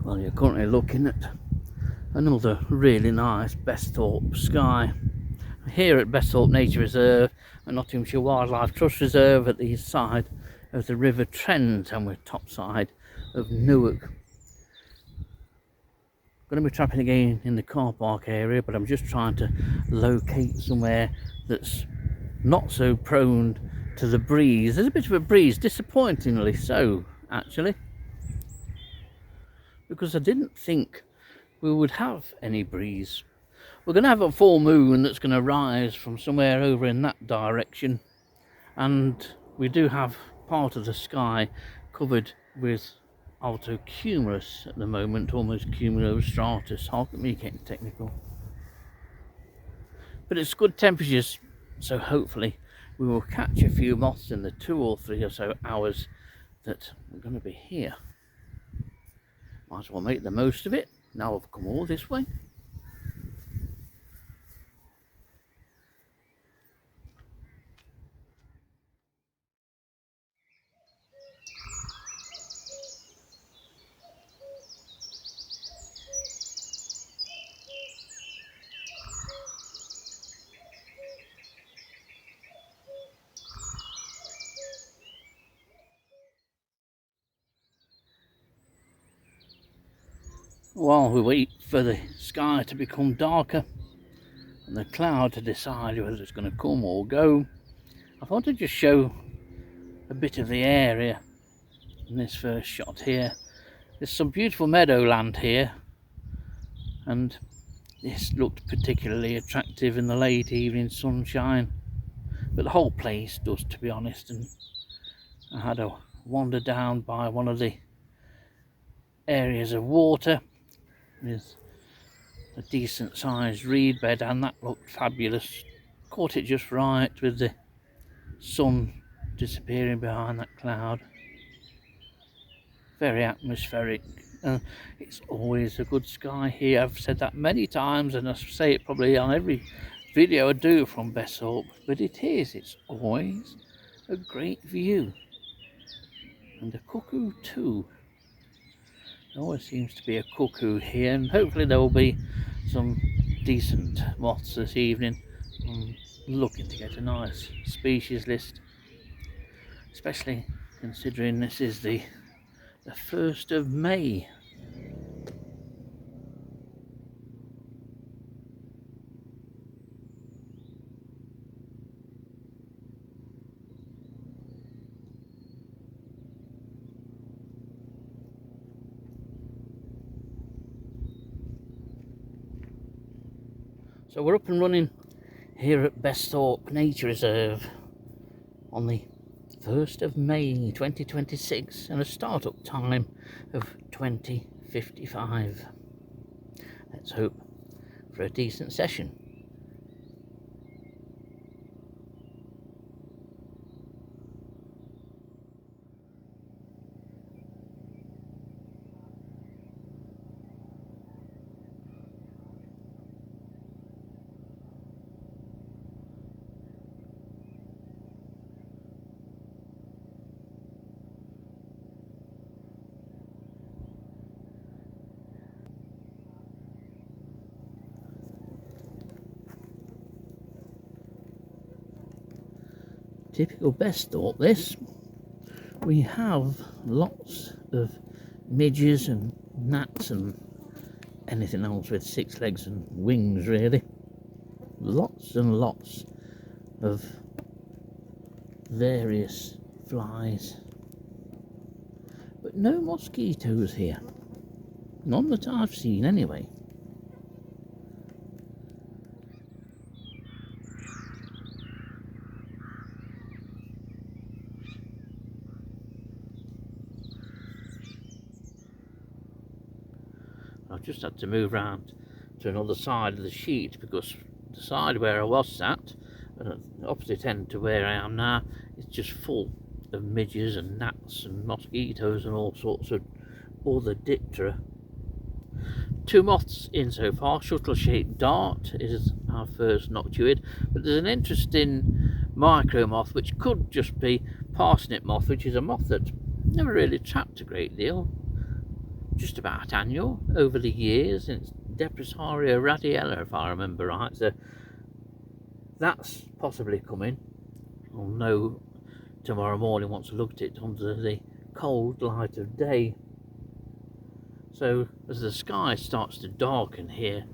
Well, you're currently looking at another really nice Besthorpe sky. Here at Besthorpe Nature Reserve and Nottinghamshire Wildlife Trust Reserve at the east side of the River Trent, and we're top side of Newark. Going to be trapping again in the car park area, but I'm just trying to locate somewhere that's not so prone to the breeze. There's a bit of a breeze, disappointingly so actually, because I didn't think we would have any breeze. We're going to have a full moon that's going to rise from somewhere over in that direction, and we do have part of the sky covered with altocumulus at the moment, almost cumulostratus. Look at me getting technical. But it's good temperatures, so hopefully we will catch a few moths in the 2 or 3 or so hours that we're going to be here. Might as well make the most of it. Now I've come all this way. While we wait for the sky to become darker and the cloud to decide whether it's going to come or go, I thought I'd just show a bit of the area in this first shot here. There's some beautiful meadowland here, and this looked particularly attractive in the late evening sunshine, but the whole place does, to be honest. And I had a wander down by one of the areas of water with a decent sized reed bed, and that looked fabulous. Caught it just right with the sun disappearing behind that cloud. Very atmospheric. It's always a good sky here. I've said that many times, and I say it probably on every video I do from Besthorpe, but it's always a great view. And a cuckoo too. There always seems to be a cuckoo here, and hopefully there will be some decent moths this evening. I'm looking to get a nice species list, especially considering this is the 1st of May. So we're up and running here at Besthorpe Nature Reserve on the 1st of May 2026 and a start-up time of 20:55. Let's hope for a decent session. Typical Besthorpe this. We have lots of midges and gnats and anything else with 6 legs and wings, really. Lots and lots of various flies, but no mosquitoes here. None that I've seen anyway. I've just had to move around to another side of the sheet because the side where I was sat, opposite end to where I am now, is just full of midges and gnats and mosquitoes and all sorts of other diptera. 2 moths in so far. Shuttle-shaped dart is our first noctuid, but there's an interesting micro moth which could just be parsnip moth, which is a moth that never really trapped a great deal. just about annual over the years. It's Depressaria radiella, if I remember right, so that's possibly coming. I'll know tomorrow morning once I looked at it under the cold light of day. So as the sky starts to darken here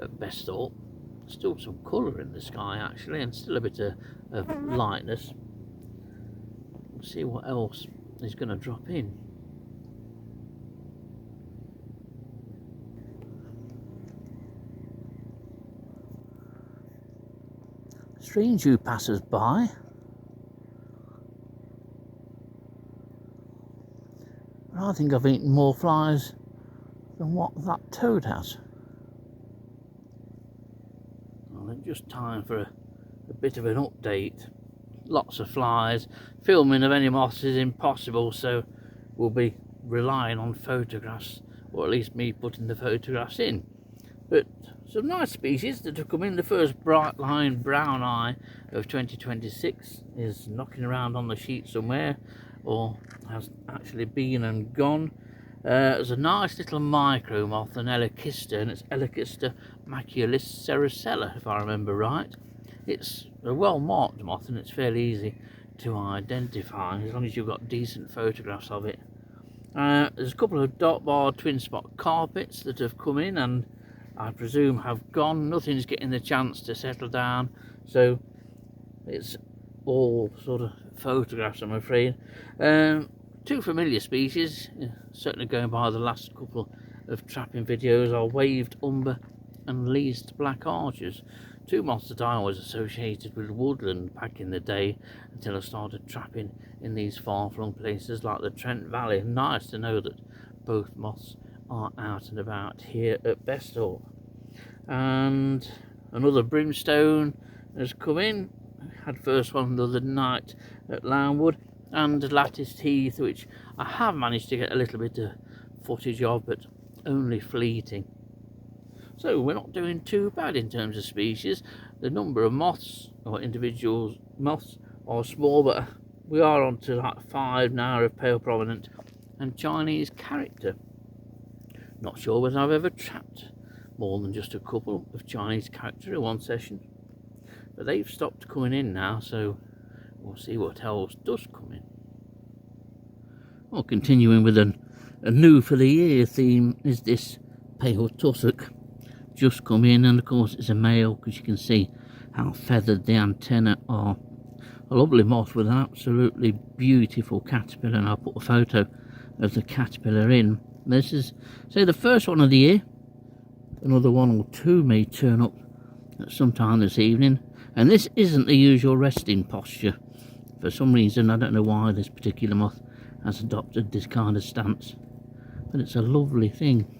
at Besthorpe, still some colour in the sky actually, and still a bit of lightness. We'll see what else is going to drop in. Strange who passes by. I think I've eaten more flies than what that toad has. Well, it's just time for a bit of an update. Lots of flies. Filming of any moths is impossible, so we'll be relying on photographs, or at least me putting the photographs in. But some nice species that have come in. The first bright line brown eye of 2026 is knocking around on the sheet somewhere, or has actually been and gone. There's a nice little micro moth, an Elechista, and it's Elechista maculicericella, if I remember right. It's a well marked moth and it's fairly easy to identify as long as you've got decent photographs of it. There's a couple of dark barred twin spot carpets that have come in and I presume have gone. Nothing's getting the chance to settle down, so it's all sort of photographs, I'm afraid. Two familiar species, certainly going by the last couple of trapping videos, are waved umber and least black archers. Two moths that I was associated with woodland back in the day until I started trapping in these far-flung places like the Trent Valley. Nice to know that both moths are out and about here at Besthorpe. And another brimstone has come in. Had first one the other night at Lownwood, and latticed heath, which I have managed to get a little bit of footage of, but only fleeting. So we're not doing too bad in terms of species. The number of moths, or individual moths, are small, but we are on to like 5 now of pale prominent and Chinese character. Not sure whether I've ever trapped more than just a couple of Chinese character in one session, but they've stopped coming in now, so we'll see what else does come in. Well, continuing with a new for the year theme is this pale tussock. Just come in, and of course it's a male because you can see how feathered the antennae are. A lovely moth with an absolutely beautiful caterpillar, and I'll put a photo of the caterpillar in. This is, say, the first one of the year. Another one or two may turn up at some time this evening, and this isn't the usual resting posture. For some reason, I don't know why this particular moth has adopted this kind of stance, but it's a lovely thing.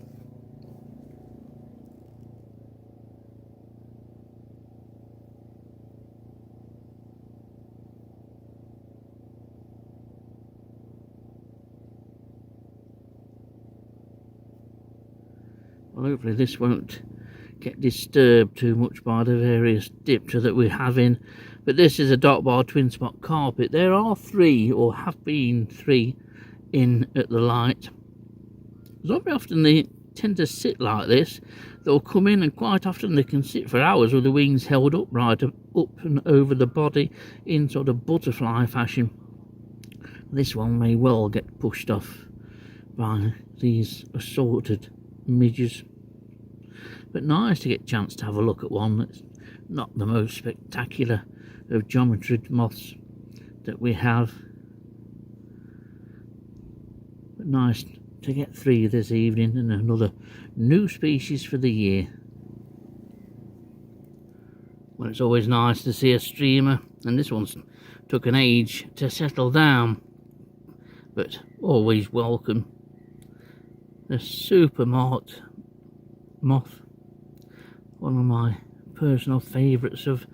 Well, hopefully this won't get disturbed too much by the various diptera that we're having. But this is a dark bar twin spot carpet. There are 3, or have been 3, in at the light. Very often they tend to sit like this. They'll come in, and quite often they can sit for hours with the wings held upright, up and over the body in sort of butterfly fashion. This one may well get pushed off by these assorted midges. But nice to get a chance to have a look at one that's not the most spectacular of geometrid moths that we have. But nice to get 3 this evening, and another new species for the year. Well, it's always nice to see a streamer, and this one's took an age to settle down, but always welcome. The super marked moth, one of my personal favourites of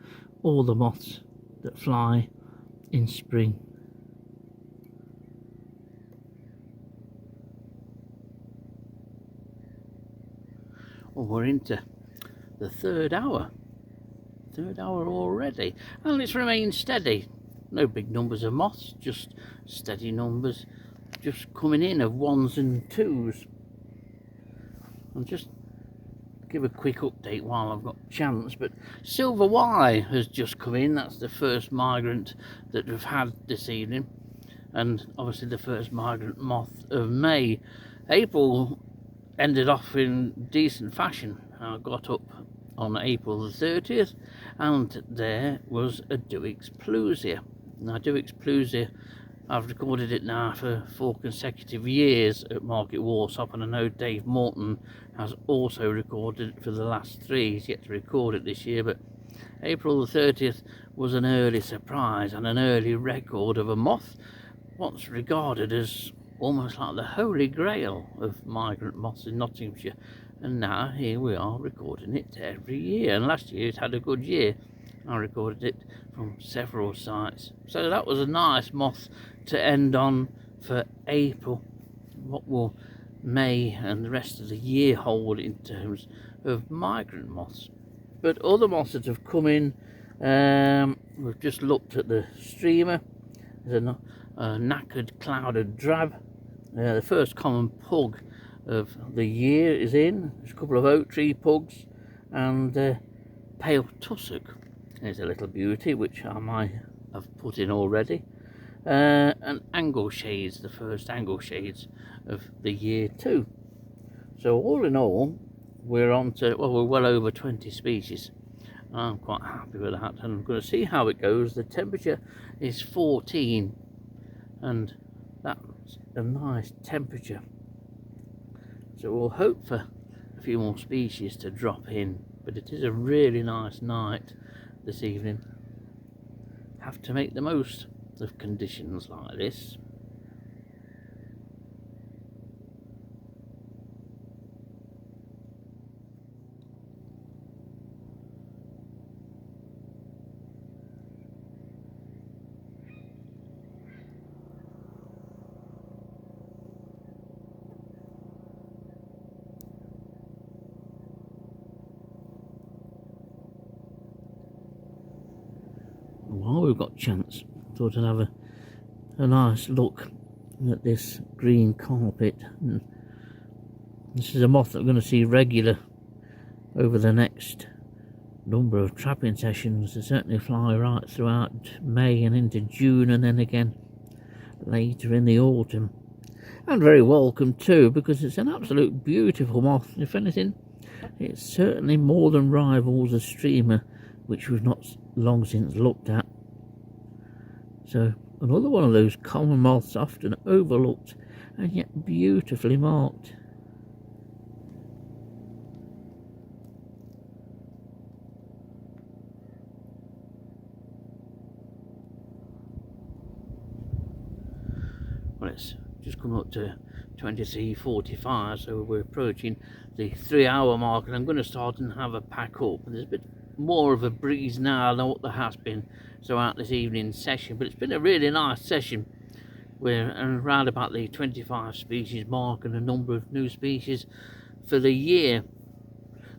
all the moths that fly in spring. Well, we're into the third hour already, and it's remained steady. No big numbers of moths, just steady numbers just coming in of 1s and 2s. I'll just give a quick update while I've got a chance. But Silver Y has just come in. That's the first migrant that we've had this evening, and obviously the first migrant moth of May. April ended off in decent fashion. I got up on April the 30th and there was a Duix Plusia. Now Duix Plusia, I've recorded it now for 4 consecutive years at Market Warsop, and I know Dave Morton has also recorded it for the last 3. He's yet to record it this year, but April the 30th was an early surprise and an early record of a moth, what's regarded as almost like the holy grail of migrant moths in Nottinghamshire. And now here we are recording it every year, and last year it had a good year. I recorded it from several sites, so that was a nice moth to end on for April. What will May and the rest of the year hold in terms of migrant moths? But other moths that have come in, we've just looked at the streamer. There's a knackered clouded drab. The first common pug of the year is in. There's a couple of oak tree pugs and pale tussock. There's a little beauty which I might have put in already. And angle shades, the first angle shades of the year too. So all in all, we're on to, well, we're well over 20 species. I'm quite happy with that, and I'm going to see how it goes. The temperature is 14, and that's a nice temperature. So we'll hope for a few more species to drop in, but it is a really nice night this evening. Have to make the most of conditions like this. While we've got a chance, thought I'd have a nice look at this green carpet. And this is a moth that we're going to see regular over the next number of trapping sessions. They certainly fly right throughout May and into June, and then again later in the autumn. And very welcome too, because it's an absolute beautiful moth. If anything, it certainly more than rivals a streamer, which we've not long since looked at. So another one of those common moths, often overlooked and yet beautifully marked. Well, it's just come up to 23:45, so we're approaching the 3-hour mark, and I'm going to start and have a pack up. And there's a bit more of a breeze now than what there has been throughout this evening's session, but it's been a really nice session. We're around about the 25 species mark and a number of new species for the year.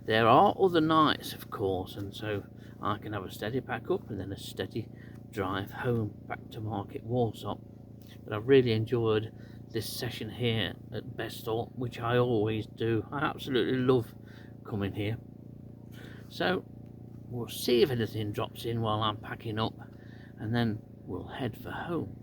There are other nights, of course, and so I can have a steady pack up and then a steady drive home back to Market Warsop. But I've really enjoyed this session here at Besthorpe, which I always do. I absolutely love coming here. So we'll see if anything drops in while I'm packing up, and then we'll head for home.